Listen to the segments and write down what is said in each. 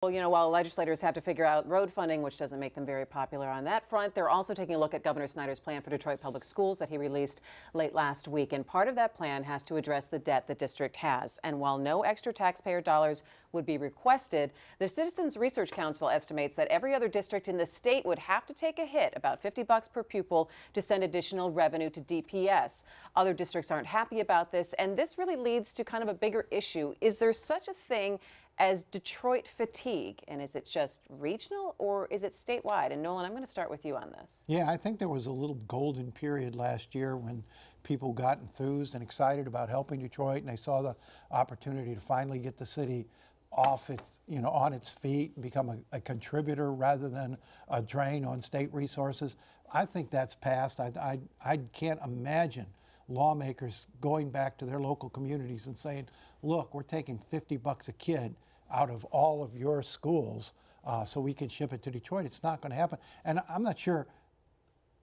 Well, while legislators have to figure out road funding, which doesn't make them very popular on that front, they're also taking a look at Governor Snyder's plan for Detroit Public Schools that he released late last week. And part of that plan has to address the debt the district has. And while no extra taxpayer dollars would be requested, the Citizens Research Council estimates that every other district in the state would have to take a hit, about $50 per pupil, to send additional revenue to DPS. Other districts aren't happy about this, and this really leads to kind of a bigger issue. Is there such a thing as Detroit fatigue, and is it just regional or is it statewide? And Nolan, I'm going to start with you on this. Yeah, I think there was a little golden period last year when people got enthused and excited about helping Detroit, and they saw the opportunity to finally get the city off its, on its feet and become a contributor rather than a drain on state resources. I think that's passed. I can't imagine lawmakers going back to their local communities and saying, look, we're taking $50 a kid out of all of your schools so we can ship it to Detroit. It's not going to happen. And I'm not sure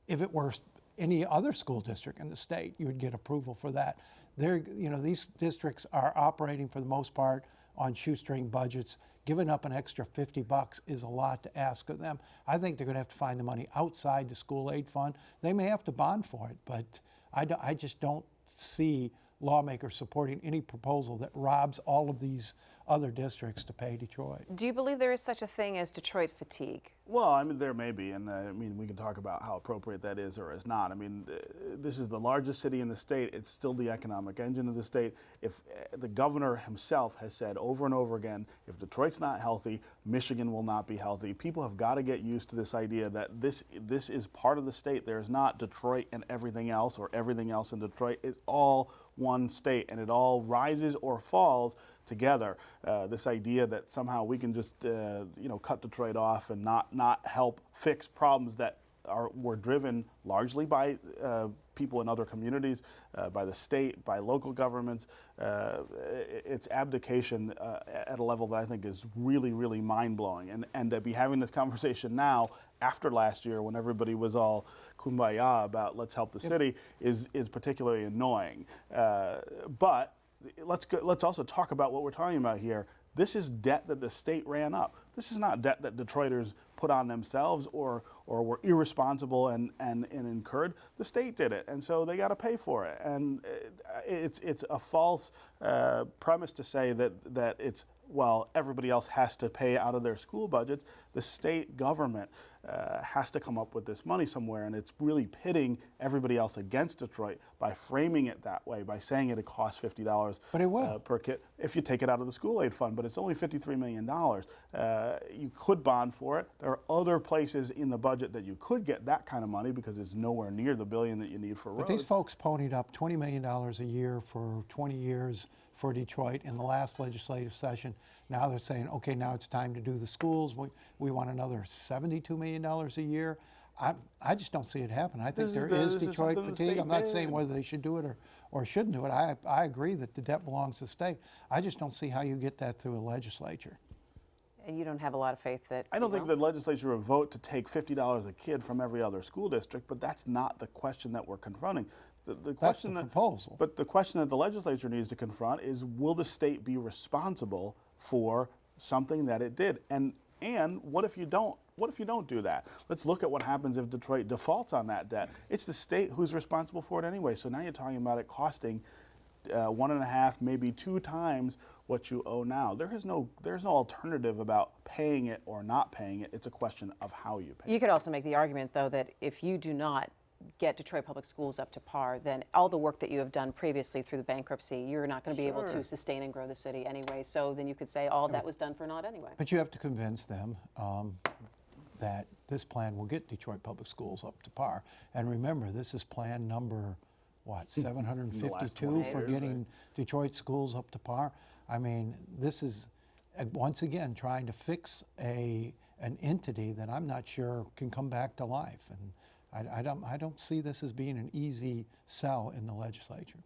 if it were any other school district in the state, you would get approval for that. These districts are operating for the most part on shoestring budgets. Giving up an extra $50 is a lot to ask of them. I think they're going to have to find the money outside the school aid fund. They may have to bond for it, but I just don't see lawmakers supporting any proposal that robs all of these other districts to pay Detroit. Do you believe there is such a thing as Detroit fatigue? Well, I mean, there may be, and we can talk about how appropriate that is or is not. I mean, this is the largest city in the state. It's still the economic engine of the state. If the governor himself has said over and over again, if Detroit's not healthy, Michigan will not be healthy. People have got to get used to this idea that this is part of the state. There's not Detroit and everything else, or everything else in Detroit. It's all one state, and it all rises or falls together. This idea that somehow we can just cut Detroit off and not help fix problems that were driven largely by people in other communities, by the state, by local governments. It's abdication at a level that I think is really, really mind-blowing. And to be having this conversation now, after last year, when everybody was all kumbaya about let's help the city, is particularly annoying. But let's also talk about what we're talking about here. This is debt that the state ran up. This is not debt that Detroiters put on themselves or were irresponsible and incurred. The state did it, and so they got to pay for it. And it's a false premise to say that it's, well, everybody else has to pay out of their school budgets. The state government has to come up with this money somewhere, and it's really pitting everybody else against Detroit by framing it that way, by saying it costs $50 per kid if you take it out of the school aid fund, but it's only $53 million. You could bond for it. There are other places in the budget that you could get that kind of money because it's nowhere near the billion that you need for roads. But these folks ponied up $20 million a year for 20 years for Detroit in the last legislative session. Now they're saying, okay, now it's time to do the schools. We want another $72 million a year. I just don't see it happen. I think there is Detroit fatigue. I'm not saying whether they should do it or shouldn't do it. I agree that the debt belongs to the state. I just don't see how you get that through a legislature. And you don't have a lot of faith that... I don't think the legislature would vote to take $50 a kid from every other school district, but that's not the question that we're confronting. That's the proposal. But the question that the legislature needs to confront is, will the state be responsible for something that it did? And what if you don't? What if you don't do that? Let's look at what happens if Detroit defaults on that debt. It's the state who's responsible for it anyway. So now you're talking about it costing 1.5, maybe 2 times what you owe now. There's no alternative about paying it or not paying it. It's a question of how you pay it. You could also make the argument, though, that if you do not get Detroit Public Schools up to par, then all the work that you have done previously through the bankruptcy, you're not going to be able to sustain and grow the city anyway. So then you could say all that was done for naught anyway. But you have to convince them that this plan will get Detroit Public Schools up to par. And remember, this is plan number, what, 752 for getting Detroit schools up to par? I mean, this is, once again, trying to fix an entity that I'm not sure can come back to life. And I don't see this as being an easy sell in the legislature.